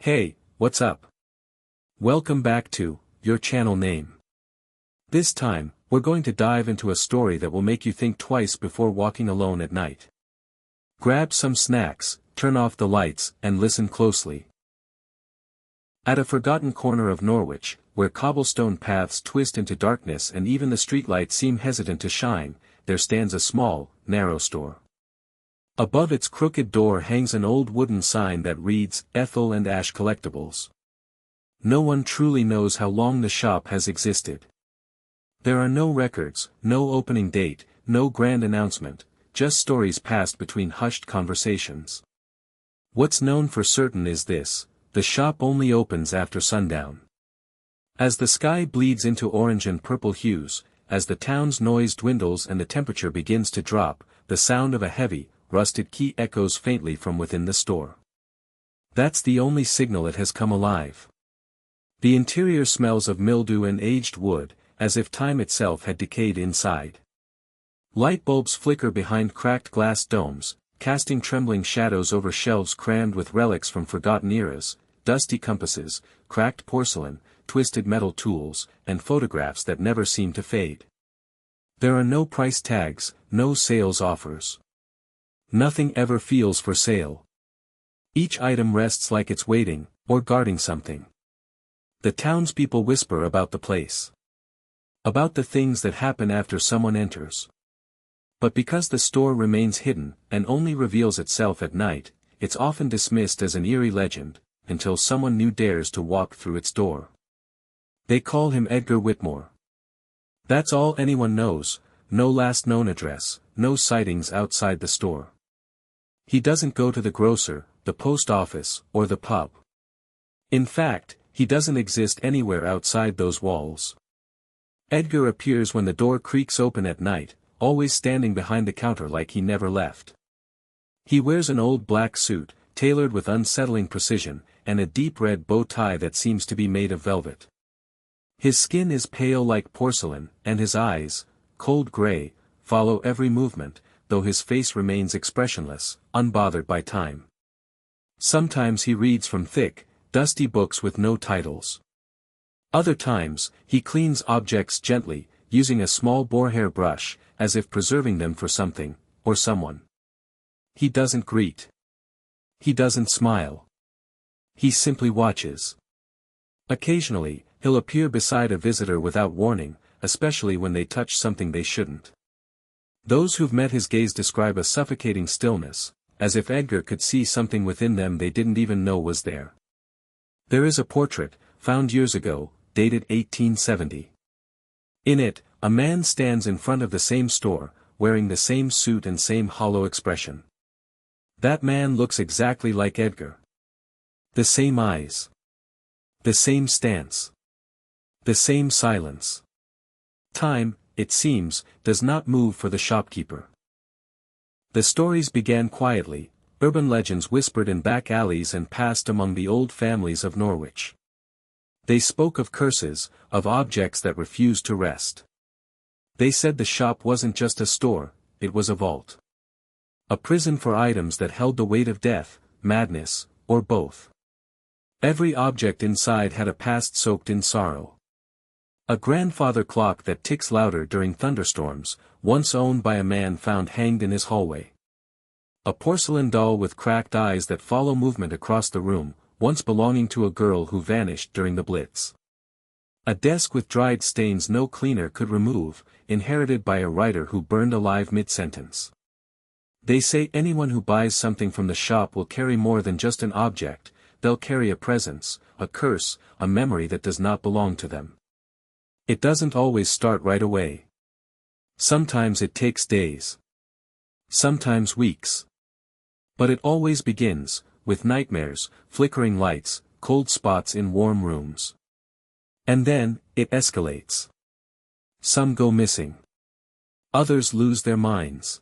Hey, what's up? Welcome back to your channel name. This time, we're going to dive into a story that will make you think twice before walking alone at night. Grab some snacks, turn off the lights, and listen closely. At a forgotten corner of Norwich, where cobblestone paths twist into darkness and even the streetlights seem hesitant to shine, there stands a small, narrow store. Above its crooked door hangs an old wooden sign that reads, Ethel and Ash Collectibles. No one truly knows how long the shop has existed. There are no records, no opening date, no grand announcement, just stories passed between hushed conversations. What's known for certain is this: the shop only opens after sundown. As the sky bleeds into orange and purple hues, as the town's noise dwindles and the temperature begins to drop, the sound of a heavy, rusted key echoes faintly from within the store. That's the only signal it has come alive. The interior smells of mildew and aged wood, as if time itself had decayed inside. Light bulbs flicker behind cracked glass domes, casting trembling shadows over shelves crammed with relics from forgotten eras, dusty compasses, cracked porcelain, twisted metal tools, and photographs that never seem to fade. There are no price tags, no sales offers. Nothing ever feels for sale. Each item rests like it's waiting, or guarding something. The townspeople whisper about the place. About the things that happen after someone enters. But because the store remains hidden, and only reveals itself at night, it's often dismissed as an eerie legend, until someone new dares to walk through its door. They call him Edgar Whitmore. That's all anyone knows, no last known address, no sightings outside the store. He doesn't go to the grocer, the post office, or the pub. In fact, he doesn't exist anywhere outside those walls. Edgar appears when the door creaks open at night, always standing behind the counter like he never left. He wears an old black suit, tailored with unsettling precision, and a deep red bow tie that seems to be made of velvet. His skin is pale like porcelain, and his eyes, cold gray, follow every movement, though his face remains expressionless, unbothered by time. Sometimes he reads from thick, dusty books with no titles. Other times, he cleans objects gently, using a small boarhair brush, as if preserving them for something, or someone. He doesn't greet. He doesn't smile. He simply watches. Occasionally, he'll appear beside a visitor without warning, especially when they touch something they shouldn't. Those who've met his gaze describe a suffocating stillness, as if Edgar could see something within them they didn't even know was there. There is a portrait, found years ago, dated 1870. In it, a man stands in front of the same store, wearing the same suit and same hollow expression. That man looks exactly like Edgar. The same eyes. The same stance. The same silence. Time, it seems, does not move for the shopkeeper. The stories began quietly, urban legends whispered in back alleys and passed among the old families of Norwich. They spoke of curses, of objects that refused to rest. They said the shop wasn't just a store, it was a vault. A prison for items that held the weight of death, madness, or both. Every object inside had a past soaked in sorrow. A grandfather clock that ticks louder during thunderstorms, once owned by a man found hanged in his hallway. A porcelain doll with cracked eyes that follow movement across the room, once belonging to a girl who vanished during the Blitz. A desk with dried stains no cleaner could remove, inherited by a writer who burned alive mid-sentence. They say anyone who buys something from the shop will carry more than just an object, they'll carry a presence, a curse, a memory that does not belong to them. It doesn't always start right away. Sometimes it takes days. Sometimes weeks. But it always begins, with nightmares, flickering lights, cold spots in warm rooms. And then, it escalates. Some go missing. Others lose their minds.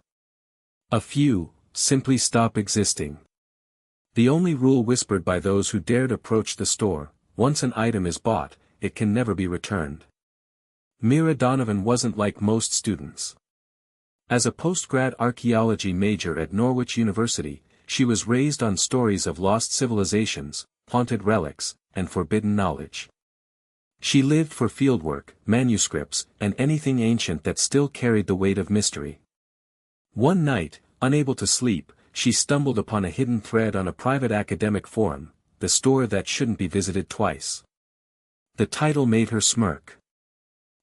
A few, simply stop existing. The only rule whispered by those who dared approach the store: once an item is bought, it can never be returned. Mira Donovan wasn't like most students. As a postgrad archaeology major at Norwich University, she was raised on stories of lost civilizations, haunted relics, and forbidden knowledge. She lived for fieldwork, manuscripts, and anything ancient that still carried the weight of mystery. One night, unable to sleep, she stumbled upon a hidden thread on a private academic forum, "The Store That Shouldn't Be Visited Twice." The title made her smirk.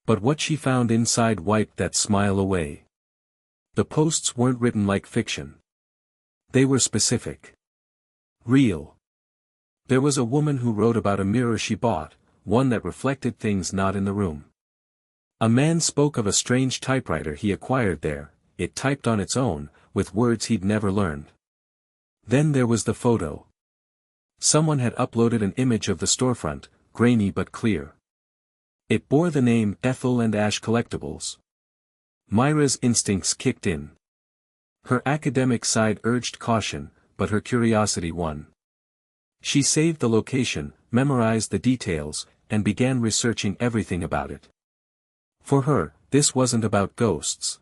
But what she found inside wiped that smile away. The posts weren't written like fiction. They were specific. Real. There was a woman who wrote about a mirror she bought, one that reflected things not in the room. A man spoke of a strange typewriter he acquired there, it typed on its own, with words he'd never learned. Then there was the photo. Someone had uploaded an image of the storefront, grainy but clear. It bore the name Ethel and Ash Collectibles. Mira's instincts kicked in. Her academic side urged caution, but her curiosity won. She saved the location, memorized the details, and began researching everything about it. For her, this wasn't about ghosts.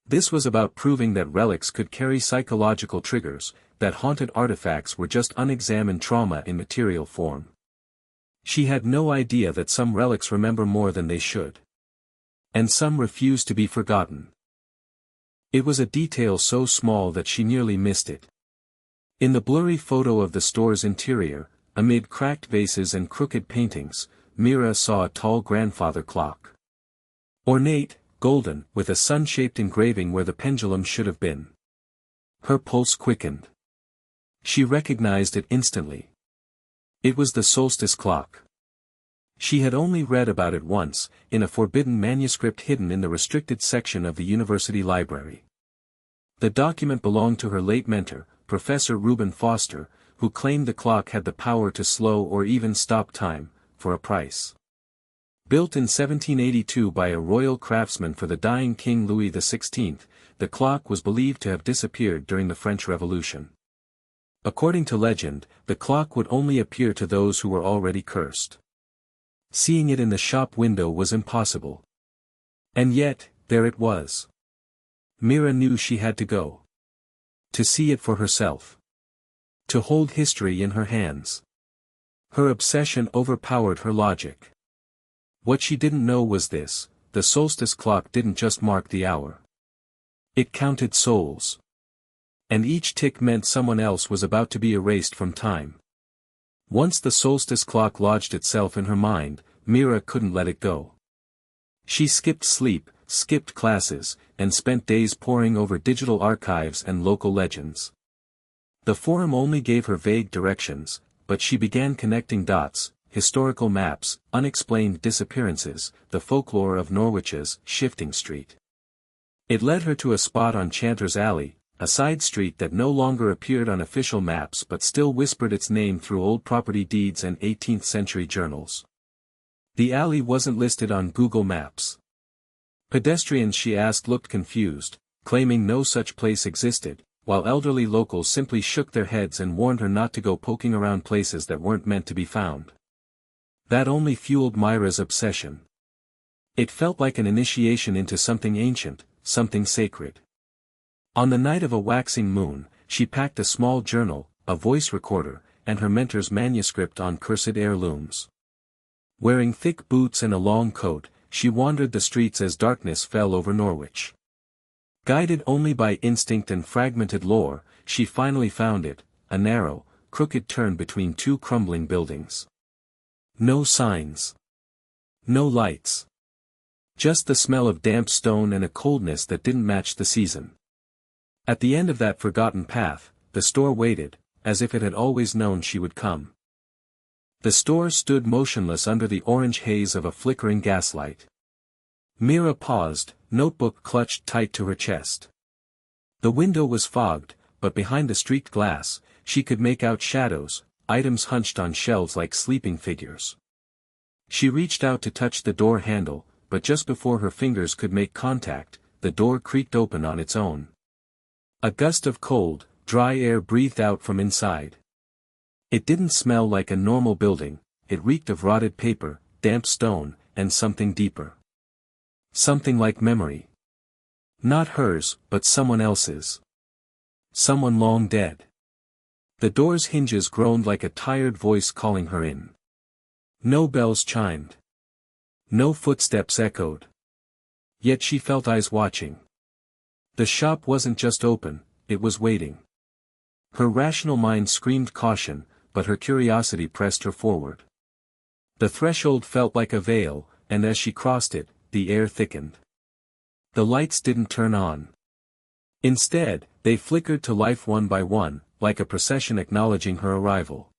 This was about proving that relics could carry psychological triggers, that haunted artifacts were just unexamined trauma in material form. She had no idea that some relics remember more than they should. And some refuse to be forgotten. It was a detail so small that she nearly missed it. In the blurry photo of the store's interior, amid cracked vases and crooked paintings, Mira saw a tall grandfather clock. Ornate, golden, with a sun-shaped engraving where the pendulum should have been. Her pulse quickened. She recognized it instantly. It was the solstice clock. She had only read about it once, in a forbidden manuscript hidden in the restricted section of the university library. The document belonged to her late mentor, Professor Reuben Foster, who claimed the clock had the power to slow or even stop time, for a price. Built in 1782 by a royal craftsman for the dying King Louis XVI, the clock was believed to have disappeared during the French Revolution. According to legend, the clock would only appear to those who were already cursed. Seeing it in the shop window was impossible. And yet, there it was. Mira knew she had to go. To see it for herself. To hold history in her hands. Her obsession overpowered her logic. What she didn't know was this: the solstice clock didn't just mark the hour. It counted souls. And each tick meant someone else was about to be erased from time. Once the solstice clock lodged itself in her mind, Mira couldn't let it go. She skipped sleep, skipped classes, and spent days poring over digital archives and local legends. The forum only gave her vague directions, but she began connecting dots: historical maps, unexplained disappearances, the folklore of Norwich's shifting street. It led her to a spot on Chanter's Alley, a side street that no longer appeared on official maps but still whispered its name through old property deeds and 18th-century journals. The alley wasn't listed on Google Maps. Pedestrians she asked looked confused, claiming no such place existed, while elderly locals simply shook their heads and warned her not to go poking around places that weren't meant to be found. That only fueled Mira's obsession. It felt like an initiation into something ancient, something sacred. On the night of a waxing moon, she packed a small journal, a voice recorder, and her mentor's manuscript on cursed heirlooms. Wearing thick boots and a long coat, she wandered the streets as darkness fell over Norwich. Guided only by instinct and fragmented lore, she finally found it, a narrow, crooked turn between two crumbling buildings. No signs. No lights. Just the smell of damp stone and a coldness that didn't match the season. At the end of that forgotten path, the store waited, as if it had always known she would come. The store stood motionless under the orange haze of a flickering gaslight. Mira paused, notebook clutched tight to her chest. The window was fogged, but behind the streaked glass, she could make out shadows, items hunched on shelves like sleeping figures. She reached out to touch the door handle, but just before her fingers could make contact, the door creaked open on its own. A gust of cold, dry air breathed out from inside. It didn't smell like a normal building, it reeked of rotted paper, damp stone, and something deeper. Something like memory. Not hers, but someone else's. Someone long dead. The door's hinges groaned like a tired voice calling her in. No bells chimed. No footsteps echoed. Yet she felt eyes watching. The shop wasn't just open, it was waiting. Her rational mind screamed caution, but her curiosity pressed her forward. The threshold felt like a veil, and as she crossed it, the air thickened. The lights didn't turn on. Instead, they flickered to life one by one, like a procession acknowledging her arrival.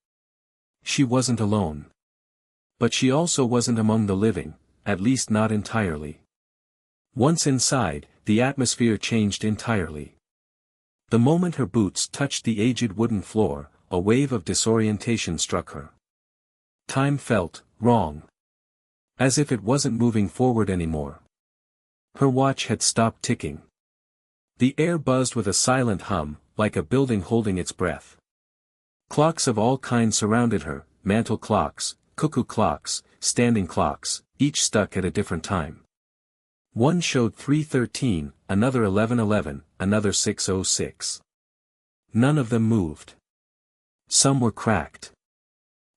She wasn't alone. But she also wasn't among the living, at least not entirely. Once inside, the atmosphere changed entirely. The moment her boots touched the aged wooden floor, a wave of disorientation struck her. Time felt wrong. As if it wasn't moving forward anymore. Her watch had stopped ticking. The air buzzed with a silent hum, like a building holding its breath. Clocks of all kinds surrounded her, mantel clocks, cuckoo clocks, standing clocks, each stuck at a different time. One showed 3:13, another 11:11, another 6:06. None of them moved. Some were cracked.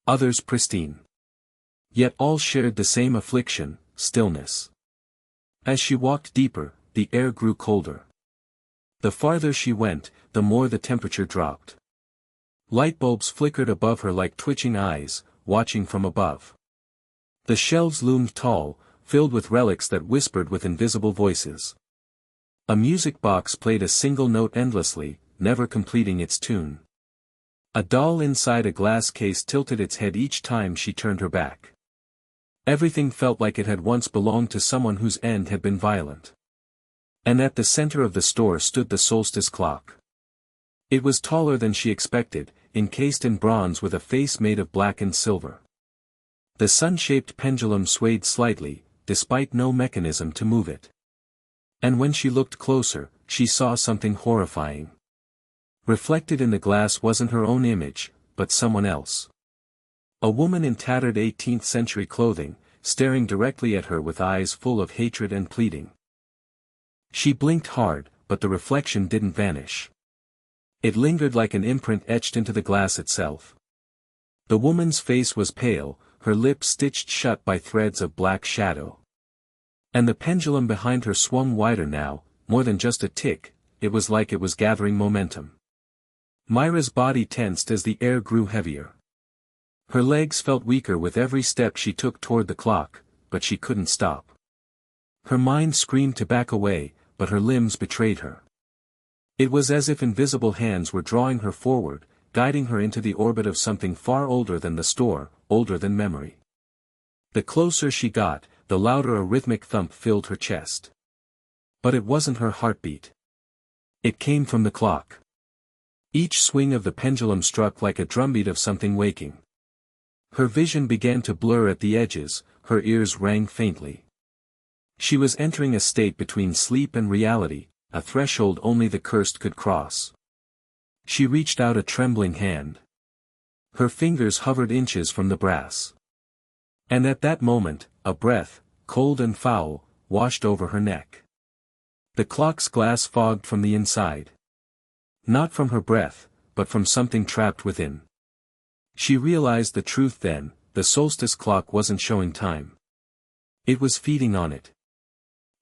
Others pristine. Yet all shared the same affliction, stillness. As she walked deeper, the air grew colder. The farther she went, the more the temperature dropped. Light bulbs flickered above her like twitching eyes, watching from above. The shelves loomed tall, filled with relics that whispered with invisible voices. A music box played a single note endlessly, never completing its tune. A doll inside a glass case tilted its head each time she turned her back. Everything felt like it had once belonged to someone whose end had been violent. And at the center of the store stood the solstice clock. It was taller than she expected, encased in bronze with a face made of black and silver. The sun-shaped pendulum swayed slightly, despite no mechanism to move it. And when she looked closer, she saw something horrifying. Reflected in the glass wasn't her own image, but someone else. A woman in tattered 18th century clothing, staring directly at her with eyes full of hatred and pleading. She blinked hard, but the reflection didn't vanish. It lingered like an imprint etched into the glass itself. The woman's face was pale, her lips stitched shut by threads of black shadow. And the pendulum behind her swung wider now, more than just a tick, it was like it was gathering momentum. Mira's body tensed as the air grew heavier. Her legs felt weaker with every step she took toward the clock, but she couldn't stop. Her mind screamed to back away, but her limbs betrayed her. It was as if invisible hands were drawing her forward, guiding her into the orbit of something far older than the store, older than memory. The closer she got, the louder a rhythmic thump filled her chest. But it wasn't her heartbeat. It came from the clock. Each swing of the pendulum struck like a drumbeat of something waking. Her vision began to blur at the edges, her ears rang faintly. She was entering a state between sleep and reality, a threshold only the cursed could cross. She reached out a trembling hand. Her fingers hovered inches from the brass. And at that moment, a breath, cold and foul, washed over her neck. The clock's glass fogged from the inside. Not from her breath, but from something trapped within. She realized the truth then, the solstice clock wasn't showing time. It was feeding on it.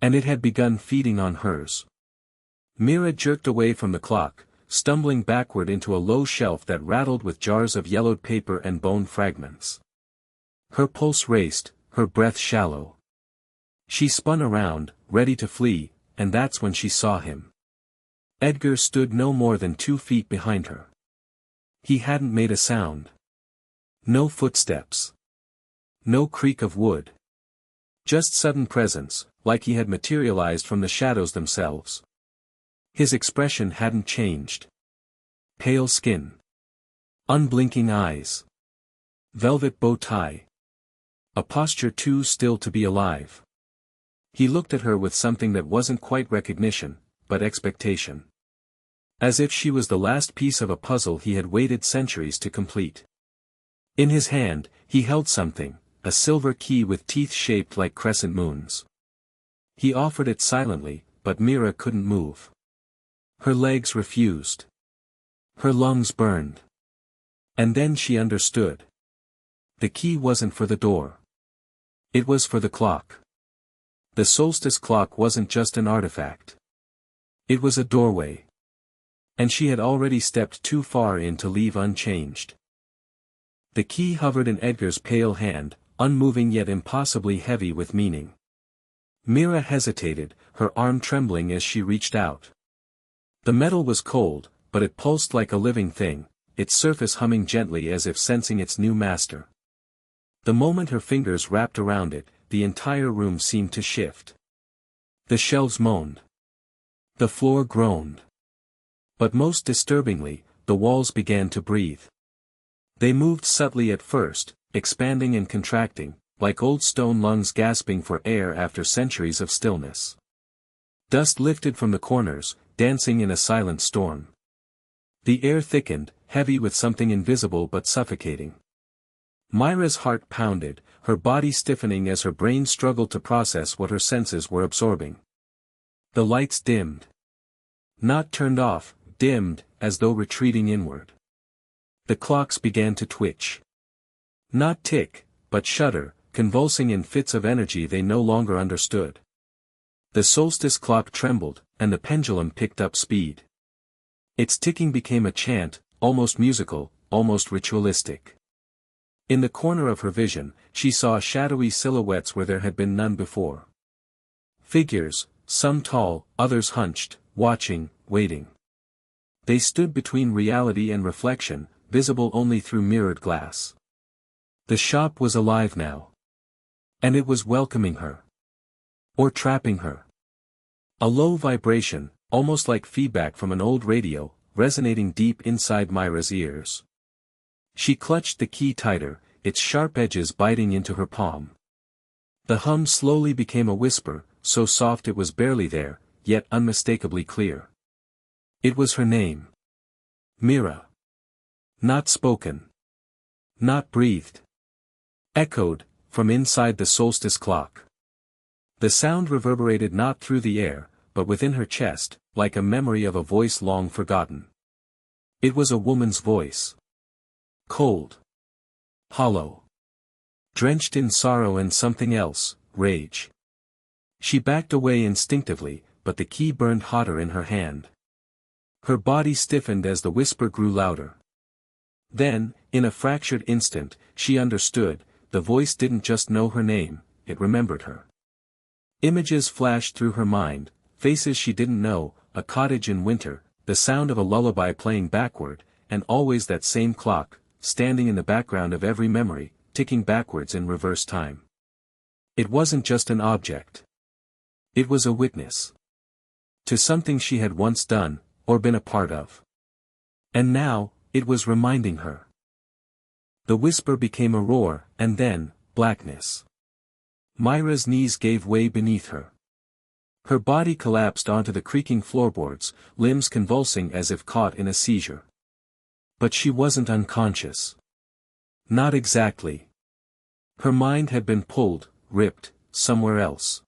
And it had begun feeding on hers. Mira jerked away from the clock, stumbling backward into a low shelf that rattled with jars of yellowed paper and bone fragments. Her pulse raced, her breath shallow. She spun around, ready to flee, and that's when she saw him. Edgar stood no more than 2 feet behind her. He hadn't made a sound. No footsteps. No creak of wood. Just sudden presence, like he had materialized from the shadows themselves. His expression hadn't changed. Pale skin. Unblinking eyes. Velvet bow tie. A posture too still to be alive. He looked at her with something that wasn't quite recognition, but expectation. As if she was the last piece of a puzzle he had waited centuries to complete. In his hand, he held something, a silver key with teeth shaped like crescent moons. He offered it silently, but Mira couldn't move. Her legs refused. Her lungs burned. And then she understood. The key wasn't for the door. It was for the clock. The solstice clock wasn't just an artifact. It was a doorway. And she had already stepped too far in to leave unchanged. The key hovered in Edgar's pale hand, unmoving yet impossibly heavy with meaning. Mira hesitated, her arm trembling as she reached out. The metal was cold, but it pulsed like a living thing, its surface humming gently as if sensing its new master. The moment her fingers wrapped around it, the entire room seemed to shift. The shelves moaned. The floor groaned. But most disturbingly, the walls began to breathe. They moved subtly at first, expanding and contracting, like old stone lungs gasping for air after centuries of stillness. Dust lifted from the corners, dancing in a silent storm. The air thickened, heavy with something invisible but suffocating. Mira's heart pounded, her body stiffening as her brain struggled to process what her senses were absorbing. The lights dimmed. Not turned off, dimmed, as though retreating inward. The clocks began to twitch. Not tick, but shudder, convulsing in fits of energy they no longer understood. The solstice clock trembled, and the pendulum picked up speed. Its ticking became a chant, almost musical, almost ritualistic. In the corner of her vision, she saw shadowy silhouettes where there had been none before. Figures, some tall, others hunched, watching, waiting. They stood between reality and reflection, visible only through mirrored glass. The shop was alive now. And it was welcoming her. Or trapping her. A low vibration, almost like feedback from an old radio, resonating deep inside Mira's ears. She clutched the key tighter, its sharp edges biting into her palm. The hum slowly became a whisper, so soft it was barely there, yet unmistakably clear. It was her name. Mira. Not spoken. Not breathed. Echoed, from inside the solstice clock. The sound reverberated not through the air, but within her chest, like a memory of a voice long forgotten. It was a woman's voice. Cold. Hollow. Drenched in sorrow and something else, rage. She backed away instinctively, but the key burned hotter in her hand. Her body stiffened as the whisper grew louder. Then, in a fractured instant, she understood, the voice didn't just know her name, it remembered her. Images flashed through her mind, faces she didn't know, a cottage in winter, the sound of a lullaby playing backward, and always that same clock, standing in the background of every memory, ticking backwards in reverse time. It wasn't just an object. It was a witness. To something she had once done, or been a part of. And now, it was reminding her. The whisper became a roar, and then, blackness. Mira's knees gave way beneath her. Her body collapsed onto the creaking floorboards, limbs convulsing as if caught in a seizure. But she wasn't unconscious. Not exactly. Her mind had been pulled, ripped, somewhere else.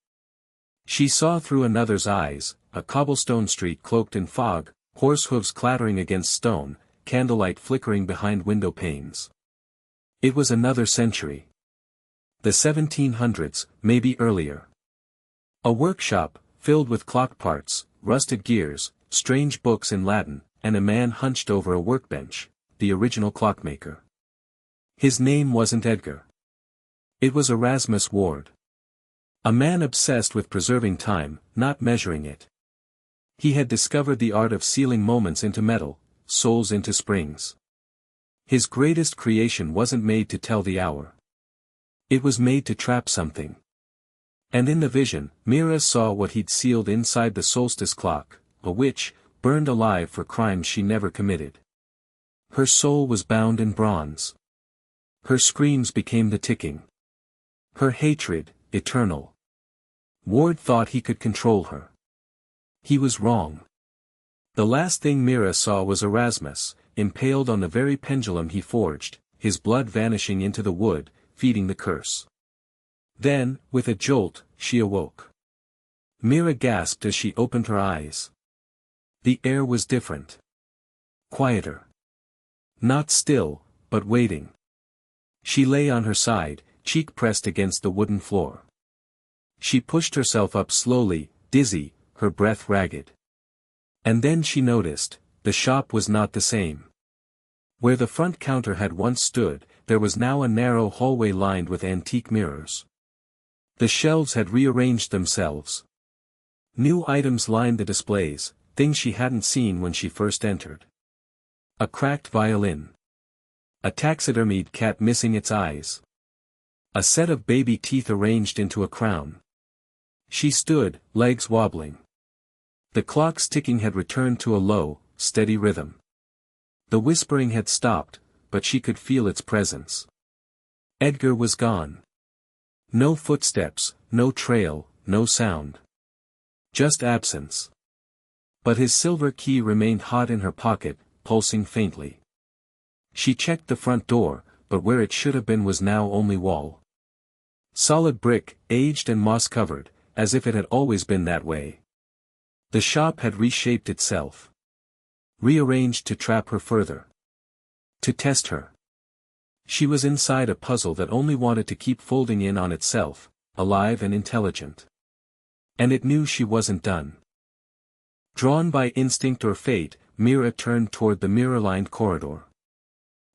She saw through another's eyes, a cobblestone street cloaked in fog, horse hooves clattering against stone, candlelight flickering behind window panes. It was another century. The 1700s, maybe earlier. A workshop, filled with clock parts, rusted gears, strange books in Latin, and a man hunched over a workbench, the original clockmaker. His name wasn't Edgar. It was Erasmus Ward. A man obsessed with preserving time, not measuring it. He had discovered the art of sealing moments into metal, souls into springs. His greatest creation wasn't made to tell the hour. It was made to trap something. And in the vision, Mira saw what he'd sealed inside the solstice clock, a witch, burned alive for crimes she never committed. Her soul was bound in bronze. Her screams became the ticking. Her hatred, eternal. Ward thought he could control her. He was wrong. The last thing Mira saw was Erasmus, impaled on the very pendulum he forged, his blood vanishing into the wood, feeding the curse. Then, with a jolt, she awoke. Mira gasped as she opened her eyes. The air was different. Quieter. Not still, but waiting. She lay on her side, cheek pressed against the wooden floor. She pushed herself up slowly, dizzy, her breath ragged. And then she noticed, the shop was not the same. Where the front counter had once stood, there was now a narrow hallway lined with antique mirrors. The shelves had rearranged themselves. New items lined the displays, things she hadn't seen when she first entered. A cracked violin. A taxidermied cat missing its eyes. A set of baby teeth arranged into a crown. She stood, legs wobbling. The clock's ticking had returned to a low, steady rhythm. The whispering had stopped, but she could feel its presence. Edgar was gone. No footsteps, no trail, no sound. Just absence. But his silver key remained hot in her pocket, pulsing faintly. She checked the front door, but where it should have been was now only wall. Solid brick, aged and moss-covered, as if it had always been that way. The shop had reshaped itself. Rearranged to trap her further. To test her. She was inside a puzzle that only wanted to keep folding in on itself, alive and intelligent. And it knew she wasn't done. Drawn by instinct or fate, Mira turned toward the mirror-lined corridor.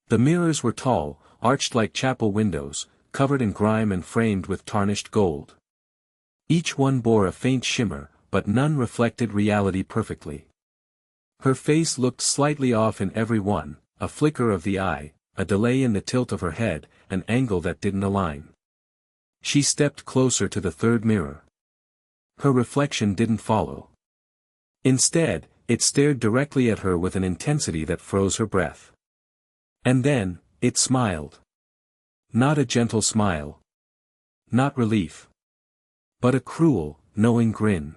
The mirrors were tall, arched like chapel windows, covered in grime and framed with tarnished gold. Each one bore a faint shimmer, but none reflected reality perfectly. Her face looked slightly off in every one, a flicker of the eye, a delay in the tilt of her head, an angle that didn't align. She stepped closer to the third mirror. Her reflection didn't follow. Instead, it stared directly at her with an intensity that froze her breath. And then, it smiled. Not a gentle smile. Not relief. But a cruel, knowing grin.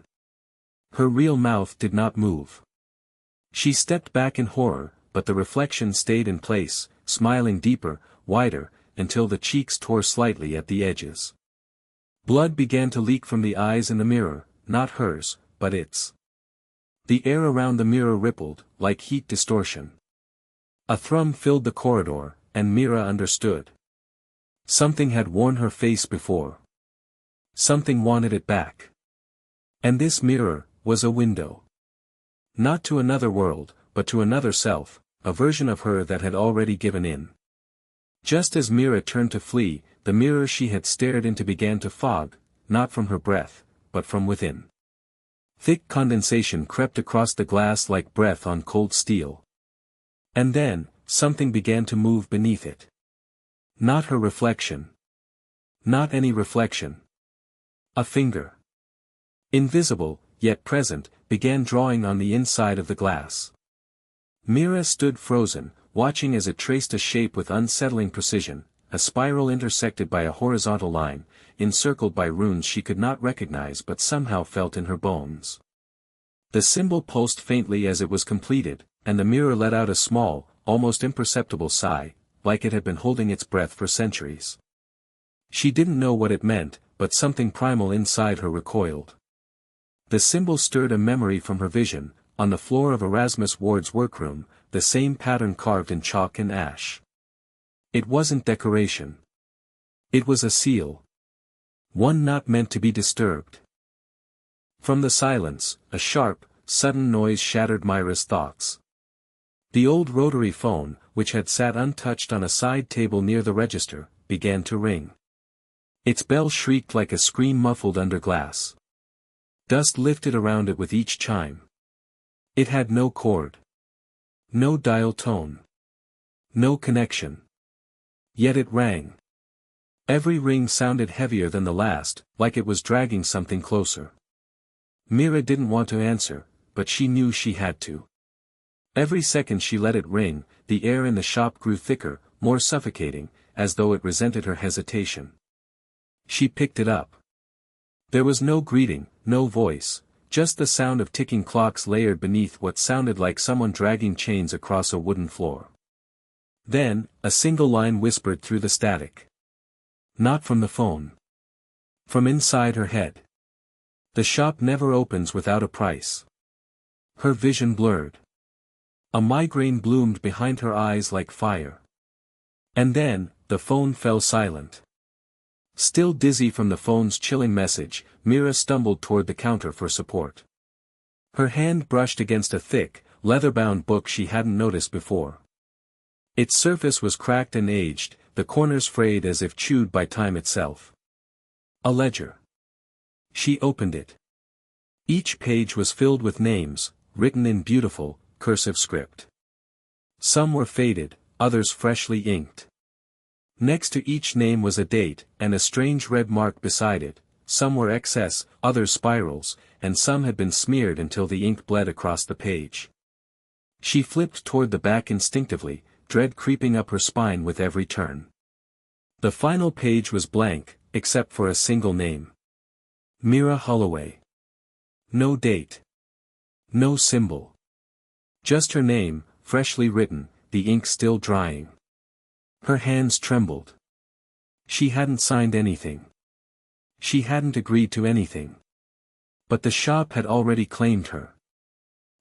Her real mouth did not move. She stepped back in horror, but the reflection stayed in place, smiling deeper, wider, until the cheeks tore slightly at the edges. Blood began to leak from the eyes in the mirror, not hers, but its. The air around the mirror rippled, like heat distortion. A thrum filled the corridor, and Mira understood. Something had worn her face before. Something wanted it back. And this mirror was a window. Not to another world, but to another self, a version of her that had already given in. Just as Mira turned to flee, the mirror she had stared into began to fog, not from her breath, but from within. Thick condensation crept across the glass like breath on cold steel. And then, something began to move beneath it. Not her reflection. Not any reflection. A finger. Invisible, yet present, began drawing on the inside of the glass. Mira stood frozen, watching as it traced a shape with unsettling precision, a spiral intersected by a horizontal line, encircled by runes she could not recognize but somehow felt in her bones. The symbol pulsed faintly as it was completed, and the mirror let out a small, almost imperceptible sigh, like it had been holding its breath for centuries. She didn't know what it meant, but something primal inside her recoiled. The symbol stirred a memory from her vision, on the floor of Erasmus Ward's workroom, the same pattern carved in chalk and ash. It wasn't decoration. It was a seal. One not meant to be disturbed. From the silence, a sharp, sudden noise shattered Mira's thoughts. The old rotary phone, which had sat untouched on a side table near the register, began to ring. Its bell shrieked like a scream muffled under glass. Dust lifted around it with each chime. It had no cord. No dial tone. No connection. Yet it rang. Every ring sounded heavier than the last, like it was dragging something closer. Mira didn't want to answer, but she knew she had to. Every second she let it ring, the air in the shop grew thicker, more suffocating, as though it resented her hesitation. She picked it up. There was no greeting, no voice, just the sound of ticking clocks layered beneath what sounded like someone dragging chains across a wooden floor. Then, a single line whispered through the static. Not from the phone. From inside her head. The shop never opens without a price. Her vision blurred. A migraine bloomed behind her eyes like fire. And then, the phone fell silent. Still dizzy from the phone's chilling message, Mira stumbled toward the counter for support. Her hand brushed against a thick, leather-bound book she hadn't noticed before. Its surface was cracked and aged, the corners frayed as if chewed by time itself. A ledger. She opened it. Each page was filled with names, written in beautiful, cursive script. Some were faded, others freshly inked. Next to each name was a date, and a strange red mark beside it. Some were excess, others spirals, and some had been smeared until the ink bled across the page. She flipped toward the back instinctively, dread creeping up her spine with every turn. The final page was blank, except for a single name. Mira Holloway. No date. No symbol. Just her name, freshly written, the ink still drying. Her hands trembled. She hadn't signed anything. She hadn't agreed to anything. But the shop had already claimed her.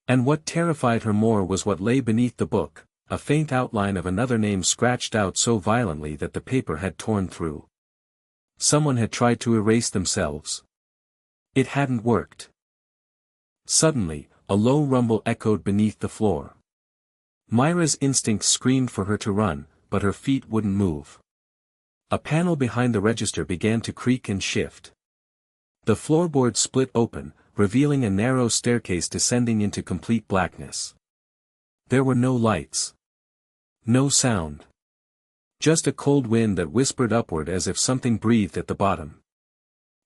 And what terrified her more was what lay beneath the book, a faint outline of another name scratched out so violently that the paper had torn through. Someone had tried to erase themselves. It hadn't worked. Suddenly, a low rumble echoed beneath the floor. Mira's instincts screamed for her to run, but her feet wouldn't move. A panel behind the register began to creak and shift. The floorboard split open, revealing a narrow staircase descending into complete blackness. There were no lights. No sound. Just a cold wind that whispered upward as if something breathed at the bottom.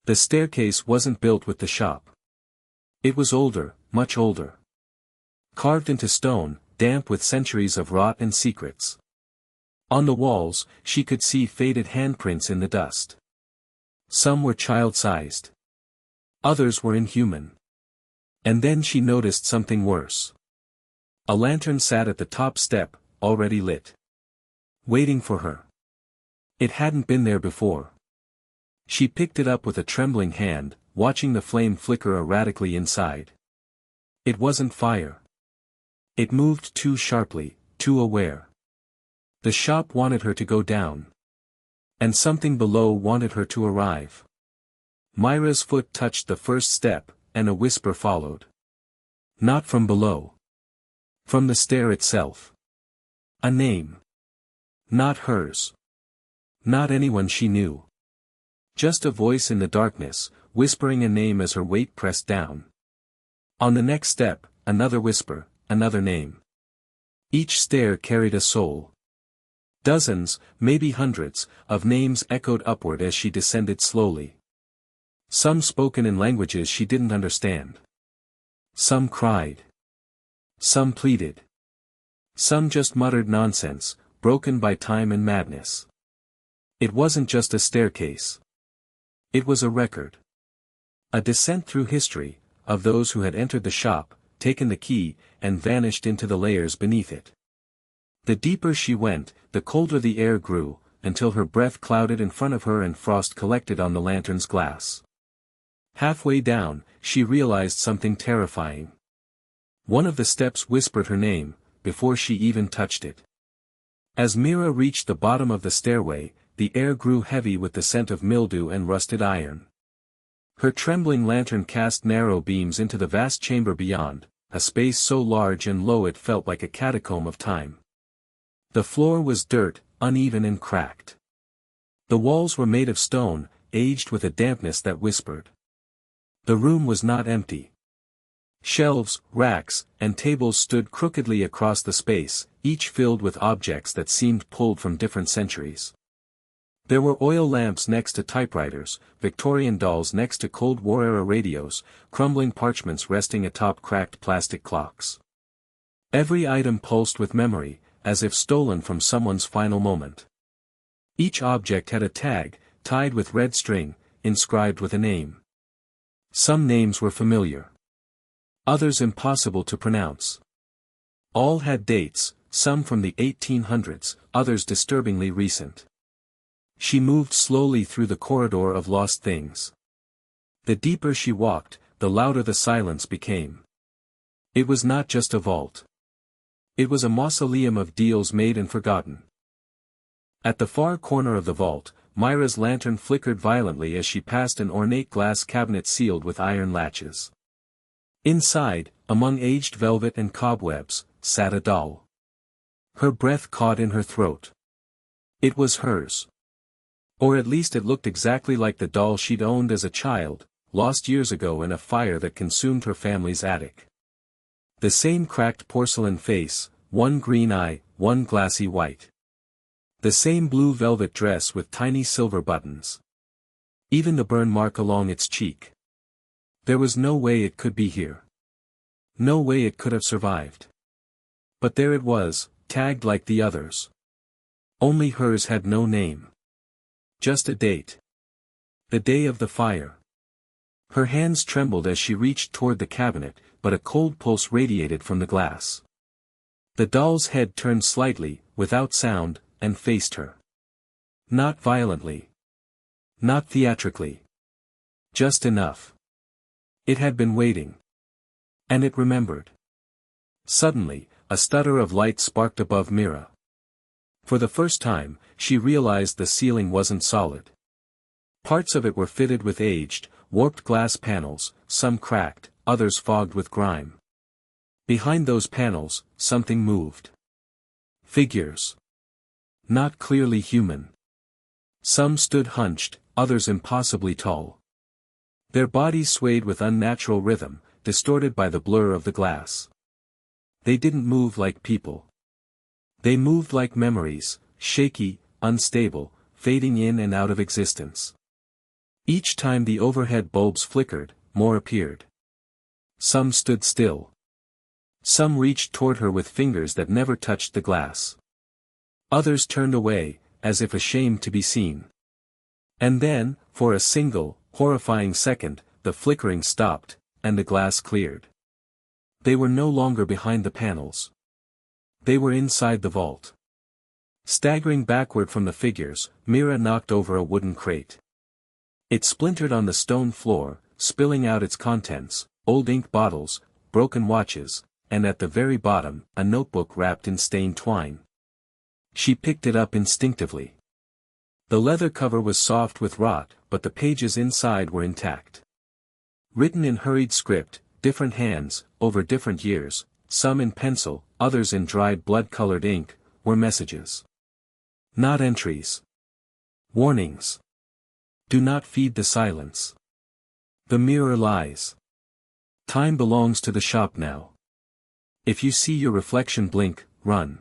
The staircase wasn't built with the shop. It was older, much older. Carved into stone, damp with centuries of rot and secrets. On the walls, she could see faded handprints in the dust. Some were child-sized. Others were inhuman. And then she noticed something worse. A lantern sat at the top step, already lit. Waiting for her. It hadn't been there before. She picked it up with a trembling hand, watching the flame flicker erratically inside. It wasn't fire. It moved too sharply, too aware. The shop wanted her to go down. And something below wanted her to arrive. Mira's foot touched the first step, and a whisper followed. Not from below. From the stair itself. A name. Not hers. Not anyone she knew. Just a voice in the darkness, whispering a name as her weight pressed down. On the next step, another whisper, another name. Each stair carried a soul. Dozens, maybe hundreds, of names echoed upward as she descended slowly. Some spoken in languages she didn't understand. Some cried. Some pleaded. Some just muttered nonsense, broken by time and madness. It wasn't just a staircase. It was a record. A descent through history, of those who had entered the shop, taken the key, and vanished into the layers beneath it. The deeper she went, the colder the air grew, until her breath clouded in front of her and frost collected on the lantern's glass. Halfway down, she realized something terrifying. One of the steps whispered her name, before she even touched it. As Mira reached the bottom of the stairway, the air grew heavy with the scent of mildew and rusted iron. Her trembling lantern cast narrow beams into the vast chamber beyond, a space so large and low it felt like a catacomb of time. The floor was dirt, uneven and cracked. The walls were made of stone, aged with a dampness that whispered. The room was not empty. Shelves, racks, and tables stood crookedly across the space, each filled with objects that seemed pulled from different centuries. There were oil lamps next to typewriters, Victorian dolls next to Cold War-era radios, crumbling parchments resting atop cracked plastic clocks. Every item pulsed with memory, as if stolen from someone's final moment. Each object had a tag, tied with red string, inscribed with a name. Some names were familiar. Others impossible to pronounce. All had dates, some from the 1800s, others disturbingly recent. She moved slowly through the corridor of lost things. The deeper she walked, the louder the silence became. It was not just a vault. It was a mausoleum of deals made and forgotten. At the far corner of the vault, Mira's lantern flickered violently as she passed an ornate glass cabinet sealed with iron latches. Inside, among aged velvet and cobwebs, sat a doll. Her breath caught in her throat. It was hers. Or at least it looked exactly like the doll she'd owned as a child, lost years ago in a fire that consumed her family's attic. The same cracked porcelain face, one green eye, one glassy white. The same blue velvet dress with tiny silver buttons. Even the burn mark along its cheek. There was no way it could be here. No way it could have survived. But there it was, tagged like the others. Only hers had no name. Just a date. The day of the fire. Her hands trembled as she reached toward the cabinet, but a cold pulse radiated from the glass. The doll's head turned slightly, without sound, and faced her. Not violently. Not theatrically. Just enough. It had been waiting. And it remembered. Suddenly, a stutter of light sparked above Mira. For the first time, she realized the ceiling wasn't solid. Parts of it were fitted with aged, warped glass panels, some cracked, others fogged with grime. Behind those panels, something moved. Figures. Not clearly human. Some stood hunched, others impossibly tall. Their bodies swayed with unnatural rhythm, distorted by the blur of the glass. They didn't move like people. They moved like memories, shaky, unstable, fading in and out of existence. Each time the overhead bulbs flickered, more appeared. Some stood still. Some reached toward her with fingers that never touched the glass. Others turned away, as if ashamed to be seen. And then, for a single, horrifying second, the flickering stopped, and the glass cleared. They were no longer behind the panels. They were inside the vault. Staggering backward from the figures, Mira knocked over a wooden crate. It splintered on the stone floor, spilling out its contents, old ink bottles, broken watches, and at the very bottom, a notebook wrapped in stained twine. She picked it up instinctively. The leather cover was soft with rot, but the pages inside were intact. Written in hurried script, different hands, over different years, some in pencil, others in dried blood-colored ink, were messages. Not entries. Warnings. Do not feed the silence. The mirror lies. Time belongs to the shop now. If you see your reflection blink, run.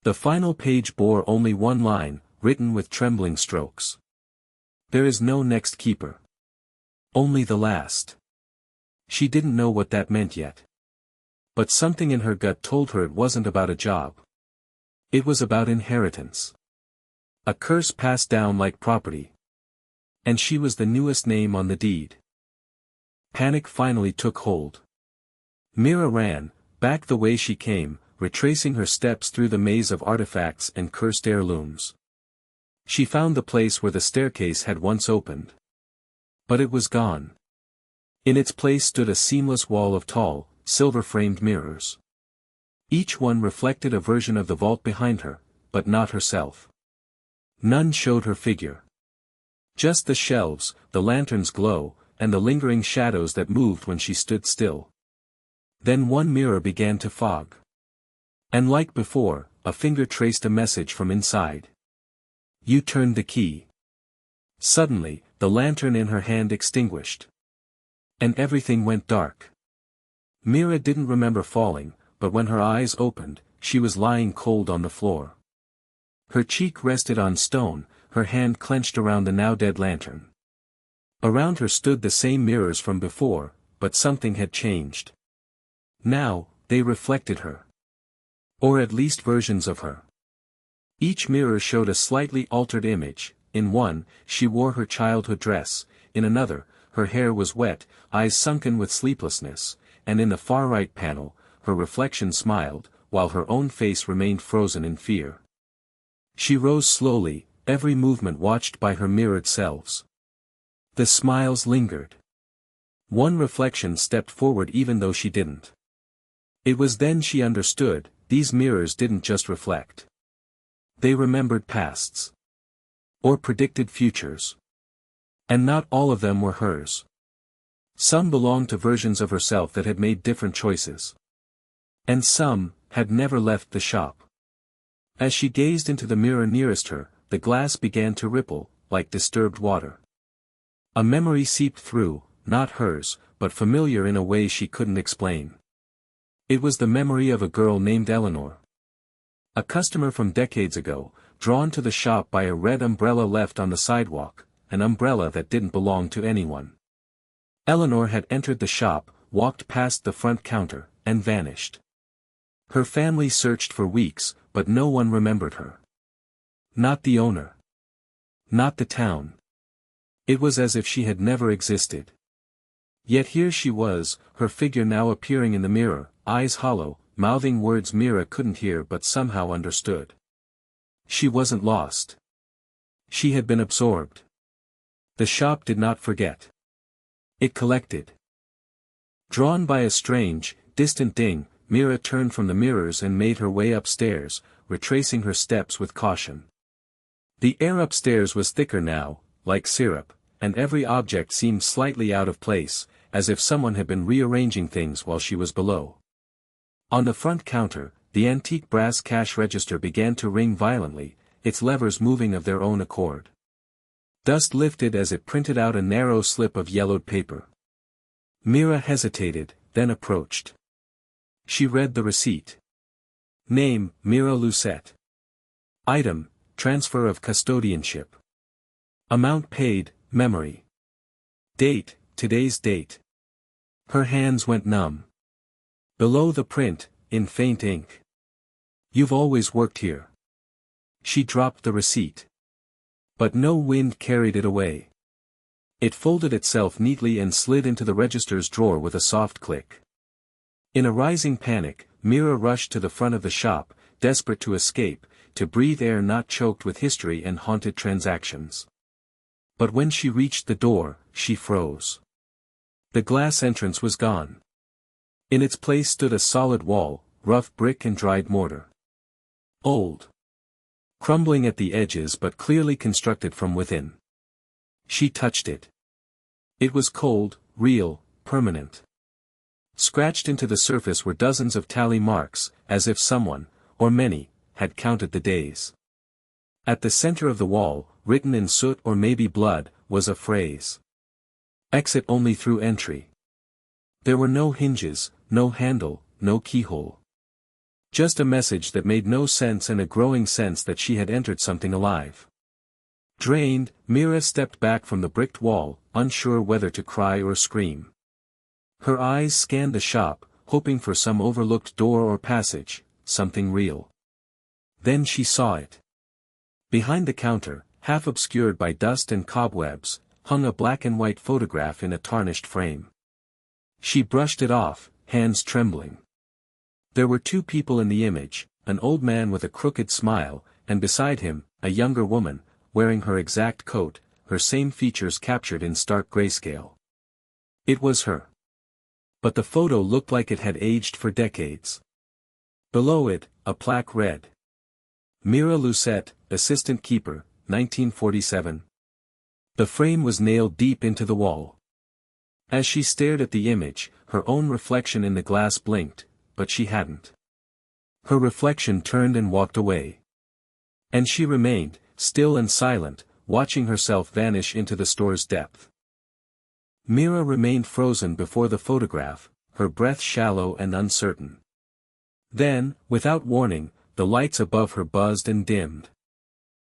The final page bore only one line, written with trembling strokes. There is no next keeper. Only the last. She didn't know what that meant yet. But something in her gut told her it wasn't about a job. It was about inheritance. A curse passed down like property. And she was the newest name on the deed. Panic finally took hold. Mira ran, back the way she came, retracing her steps through the maze of artifacts and cursed heirlooms. She found the place where the staircase had once opened. But it was gone. In its place stood a seamless wall of tall, silver-framed mirrors. Each one reflected a version of the vault behind her, but not herself. None showed her figure. Just the shelves, the lantern's glow, and the lingering shadows that moved when she stood still. Then one mirror began to fog. And like before, a finger traced a message from inside. You turned the key. Suddenly, the lantern in her hand extinguished. And everything went dark. Mira didn't remember falling, but when her eyes opened, she was lying cold on the floor. Her cheek rested on stone, her hand clenched around the now-dead lantern. Around her stood the same mirrors from before, but something had changed. Now, they reflected her. Or at least versions of her. Each mirror showed a slightly altered image. In one, she wore her childhood dress, in another, her hair was wet, eyes sunken with sleeplessness, and in the far right panel, her reflection smiled, while her own face remained frozen in fear. She rose slowly, every movement watched by her mirrored selves. The smiles lingered. One reflection stepped forward even though she didn't. It was then she understood, these mirrors didn't just reflect. They remembered pasts. Or predicted futures. And not all of them were hers. Some belonged to versions of herself that had made different choices. And some had never left the shop. As she gazed into the mirror nearest her, the glass began to ripple, like disturbed water. A memory seeped through, not hers, but familiar in a way she couldn't explain. It was the memory of a girl named Eleanor. A customer from decades ago, drawn to the shop by a red umbrella left on the sidewalk, an umbrella that didn't belong to anyone. Eleanor had entered the shop, walked past the front counter, and vanished. Her family searched for weeks, but no one remembered her. Not the owner. Not the town. It was as if she had never existed. Yet here she was, her figure now appearing in the mirror, eyes hollow, mouthing words Mira couldn't hear but somehow understood. She wasn't lost. She had been absorbed. The shop did not forget. It collected. Drawn by a strange, distant ding, Mira turned from the mirrors and made her way upstairs, retracing her steps with caution. The air upstairs was thicker now, like syrup, and every object seemed slightly out of place, as if someone had been rearranging things while she was below. On the front counter, the antique brass cash register began to ring violently, its levers moving of their own accord. Dust lifted as it printed out a narrow slip of yellowed paper. Mira hesitated, then approached. She read the receipt. Name, Mira Lucette. Item, transfer of custodianship. Amount paid, memory. Date, today's date. Her hands went numb. Below the print, in faint ink. You've always worked here. She dropped the receipt. But no wind carried it away. It folded itself neatly and slid into the register's drawer with a soft click. In a rising panic, Mira rushed to the front of the shop, desperate to escape, to breathe air not choked with history and haunted transactions. But when she reached the door, she froze. The glass entrance was gone. In its place stood a solid wall, rough brick and dried mortar. Old. Crumbling at the edges but clearly constructed from within. She touched it. It was cold, real, permanent. Scratched into the surface were dozens of tally marks, as if someone, or many, had counted the days. At the center of the wall, written in soot or maybe blood, was a phrase. Exit only through entry. There were no hinges, no handle, no keyhole. Just a message that made no sense and a growing sense that she had entered something alive. Drained, Mira stepped back from the bricked wall, unsure whether to cry or scream. Her eyes scanned the shop, hoping for some overlooked door or passage, something real. Then she saw it. Behind the counter, half obscured by dust and cobwebs, hung a black and white photograph in a tarnished frame. She brushed it off, hands trembling. There were two people in the image, an old man with a crooked smile, and beside him, a younger woman, wearing her exact coat, her same features captured in stark grayscale. It was her. But the photo looked like it had aged for decades. Below it, a plaque read. Mira Lucette, Assistant Keeper, 1947. The frame was nailed deep into the wall. As she stared at the image, her own reflection in the glass blinked, but she hadn't. Her reflection turned and walked away. And she remained, still and silent, watching herself vanish into the store's depth. Mira remained frozen before the photograph, her breath shallow and uncertain. Then, without warning, the lights above her buzzed and dimmed.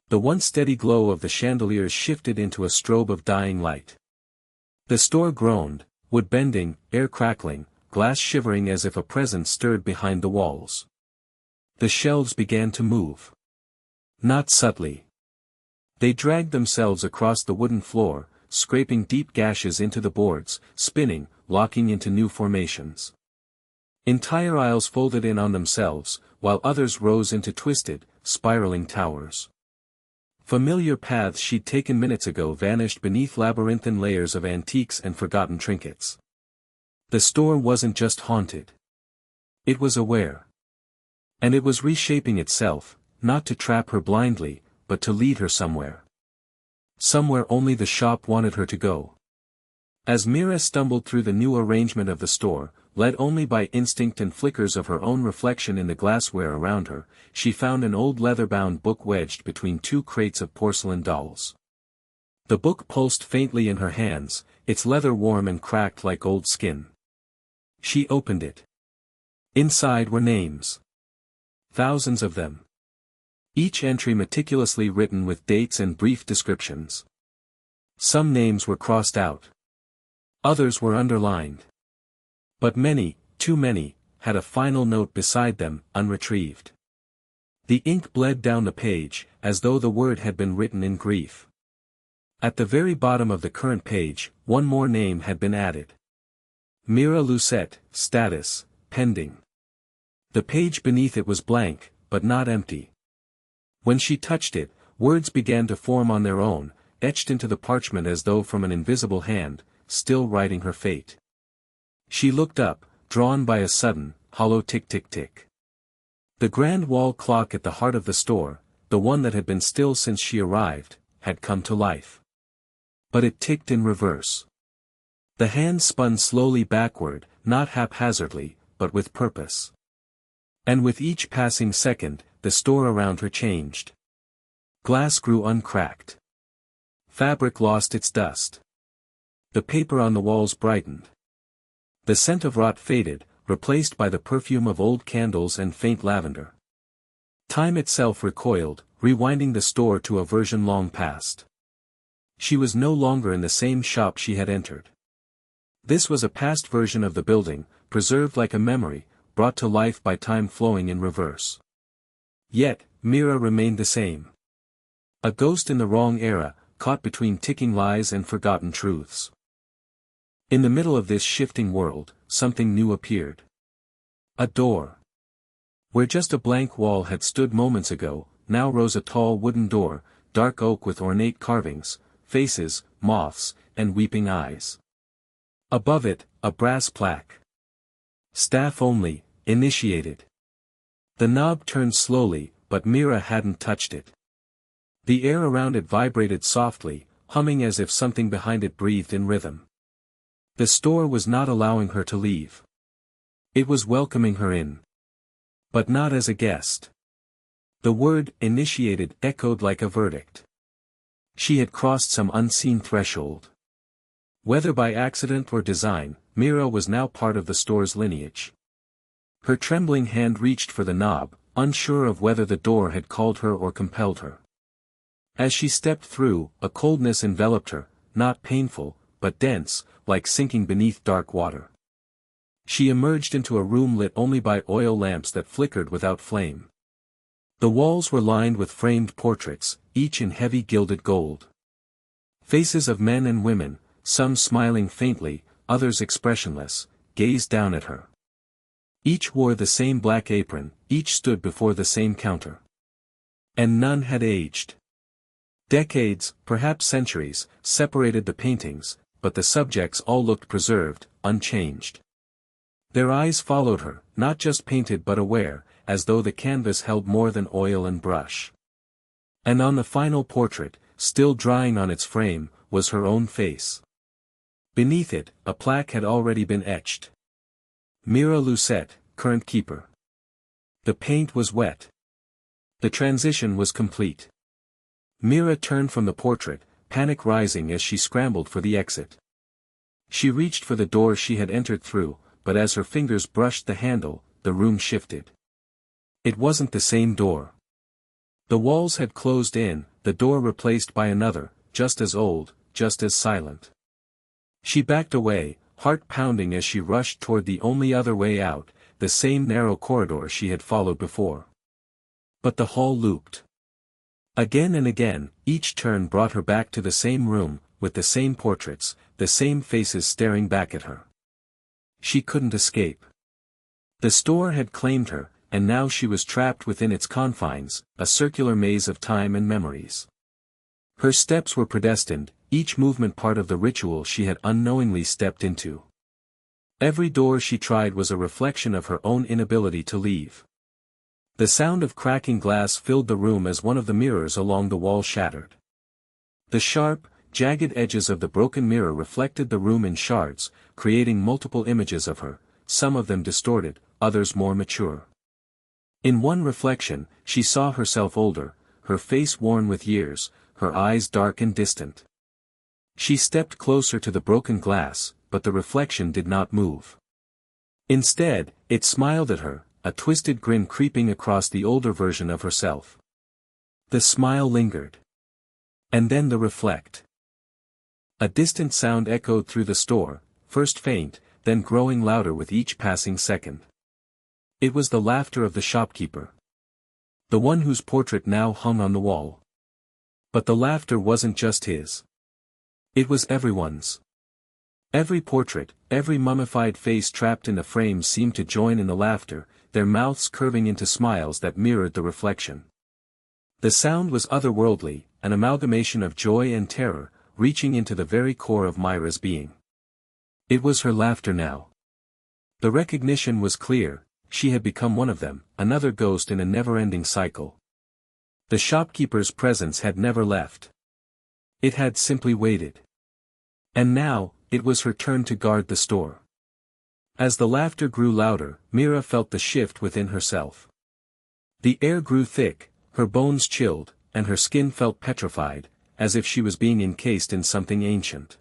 The once steady glow of the chandeliers shifted into a strobe of dying light. The store groaned, wood bending, air crackling, glass shivering as if a presence stirred behind the walls. The shelves began to move. Not subtly. They dragged themselves across the wooden floor, scraping deep gashes into the boards, spinning, locking into new formations. Entire aisles folded in on themselves, while others rose into twisted, spiraling towers. Familiar paths she'd taken minutes ago vanished beneath labyrinthine layers of antiques and forgotten trinkets. The store wasn't just haunted. It was aware. And it was reshaping itself, not to trap her blindly, but to lead her somewhere. Somewhere only the shop wanted her to go. As Mira stumbled through the new arrangement of the store, led only by instinct and flickers of her own reflection in the glassware around her, she found an old leather-bound book wedged between two crates of porcelain dolls. The book pulsed faintly in her hands, its leather warm and cracked like old skin. She opened it. Inside were names. Thousands of them. Each entry meticulously written with dates and brief descriptions. Some names were crossed out. Others were underlined. But many, too many, had a final note beside them, unretrieved. The ink bled down the page, as though the word had been written in grief. At the very bottom of the current page, one more name had been added. Mira Lucette, status, pending. The page beneath it was blank, but not empty. When she touched it, words began to form on their own, etched into the parchment as though from an invisible hand, still writing her fate. She looked up, drawn by a sudden, hollow tick-tick-tick. The grand wall clock at the heart of the store, the one that had been still since she arrived, had come to life. But it ticked in reverse. The hand spun slowly backward, not haphazardly, but with purpose. And with each passing second, the store around her changed. Glass grew uncracked. Fabric lost its dust. The paper on the walls brightened. The scent of rot faded, replaced by the perfume of old candles and faint lavender. Time itself recoiled, rewinding the store to a version long past. She was no longer in the same shop she had entered. This was a past version of the building, preserved like a memory, brought to life by time flowing in reverse. Yet, Mira remained the same. A ghost in the wrong era, caught between ticking lies and forgotten truths. In the middle of this shifting world, something new appeared. A door. Where just a blank wall had stood moments ago, now rose a tall wooden door, dark oak with ornate carvings, faces, moths, and weeping eyes. Above it, a brass plaque. Staff only, initiated. The knob turned slowly, but Mira hadn't touched it. The air around it vibrated softly, humming as if something behind it breathed in rhythm. The store was not allowing her to leave. It was welcoming her in. But not as a guest. The word, initiated, echoed like a verdict. She had crossed some unseen threshold. Whether by accident or design, Mira was now part of the store's lineage. Her trembling hand reached for the knob, unsure of whether the door had called her or compelled her. As she stepped through, a coldness enveloped her, not painful, but dense, like sinking beneath dark water. She emerged into a room lit only by oil lamps that flickered without flame. The walls were lined with framed portraits, each in heavy gilded gold. Faces of men and women, some smiling faintly, others expressionless, gazed down at her. Each wore the same black apron, each stood before the same counter. And none had aged. Decades, perhaps centuries, separated the paintings, but the subjects all looked preserved, unchanged. Their eyes followed her, not just painted but aware, as though the canvas held more than oil and brush. And on the final portrait, still drying on its frame, was her own face. Beneath it, a plaque had already been etched. Mira Lucette, current keeper. The paint was wet. The transition was complete. Mira turned from the portrait, panic rising as she scrambled for the exit. She reached for the door she had entered through, but as her fingers brushed the handle, the room shifted. It wasn't the same door. The walls had closed in, the door replaced by another, just as old, just as silent. She backed away, heart pounding as she rushed toward the only other way out, the same narrow corridor she had followed before. But the hall looped. Again and again, each turn brought her back to the same room, with the same portraits, the same faces staring back at her. She couldn't escape. The store had claimed her, and now she was trapped within its confines, a circular maze of time and memories. Her steps were predestined, each movement part of the ritual she had unknowingly stepped into. Every door she tried was a reflection of her own inability to leave. The sound of cracking glass filled the room as one of the mirrors along the wall shattered. The sharp, jagged edges of the broken mirror reflected the room in shards, creating multiple images of her, some of them distorted, others more mature. In one reflection, she saw herself older, her face worn with years, her eyes dark and distant. She stepped closer to the broken glass, but the reflection did not move. Instead, it smiled at her, a twisted grin creeping across the older version of herself. The smile lingered. And then the reflect. A distant sound echoed through the store, first faint, then growing louder with each passing second. It was the laughter of the shopkeeper. The one whose portrait now hung on the wall. But the laughter wasn't just his. It was everyone's. Every portrait, every mummified face trapped in a frame seemed to join in the laughter, their mouths curving into smiles that mirrored the reflection. The sound was otherworldly, an amalgamation of joy and terror, reaching into the very core of Mira's being. It was her laughter now. The recognition was clear, she had become one of them, another ghost in a never-ending cycle. The shopkeeper's presence had never left. It had simply waited. And now, it was her turn to guard the store. As the laughter grew louder, Mira felt the shift within herself. The air grew thick, her bones chilled, and her skin felt petrified, as if she was being encased in something ancient.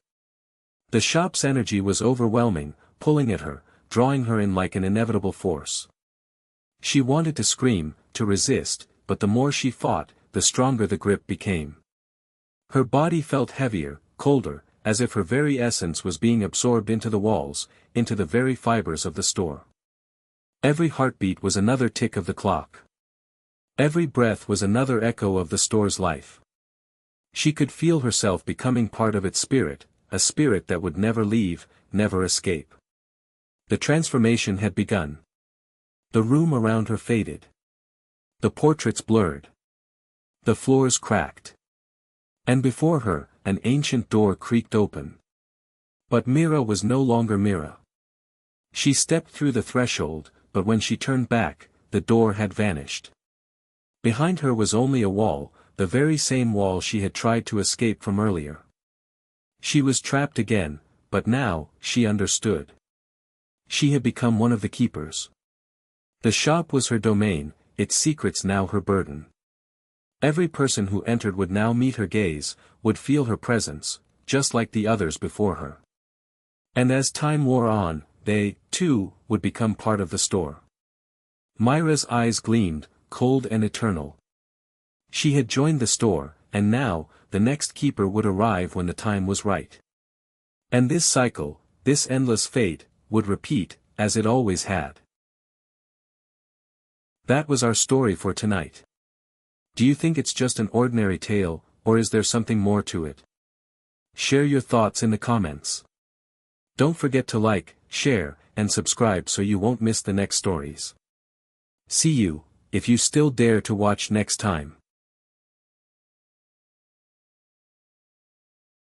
The shop's energy was overwhelming, pulling at her, drawing her in like an inevitable force. She wanted to scream, to resist, but the more she fought, the stronger the grip became. Her body felt heavier, colder, as if her very essence was being absorbed into the walls, into the very fibers of the store. Every heartbeat was another tick of the clock. Every breath was another echo of the store's life. She could feel herself becoming part of its spirit, a spirit that would never leave, never escape. The transformation had begun. The room around her faded. The portraits blurred. The floors cracked. And before her, an ancient door creaked open. But Mira was no longer Mira. She stepped through the threshold, but when she turned back, the door had vanished. Behind her was only a wall, the very same wall she had tried to escape from earlier. She was trapped again, but now, she understood. She had become one of the keepers. The shop was her domain, its secrets now her burden. Every person who entered would now meet her gaze, would feel her presence, just like the others before her. And as time wore on, they, too, would become part of the store. Mira's eyes gleamed, cold and eternal. She had joined the store, and now, the next keeper would arrive when the time was right. And this cycle, this endless fate, would repeat, as it always had. That was our story for tonight. Do you think it's just an ordinary tale, or is there something more to it? Share your thoughts in the comments. Don't forget to like, share, and subscribe so you won't miss the next stories. See you, if you still dare to watch next time.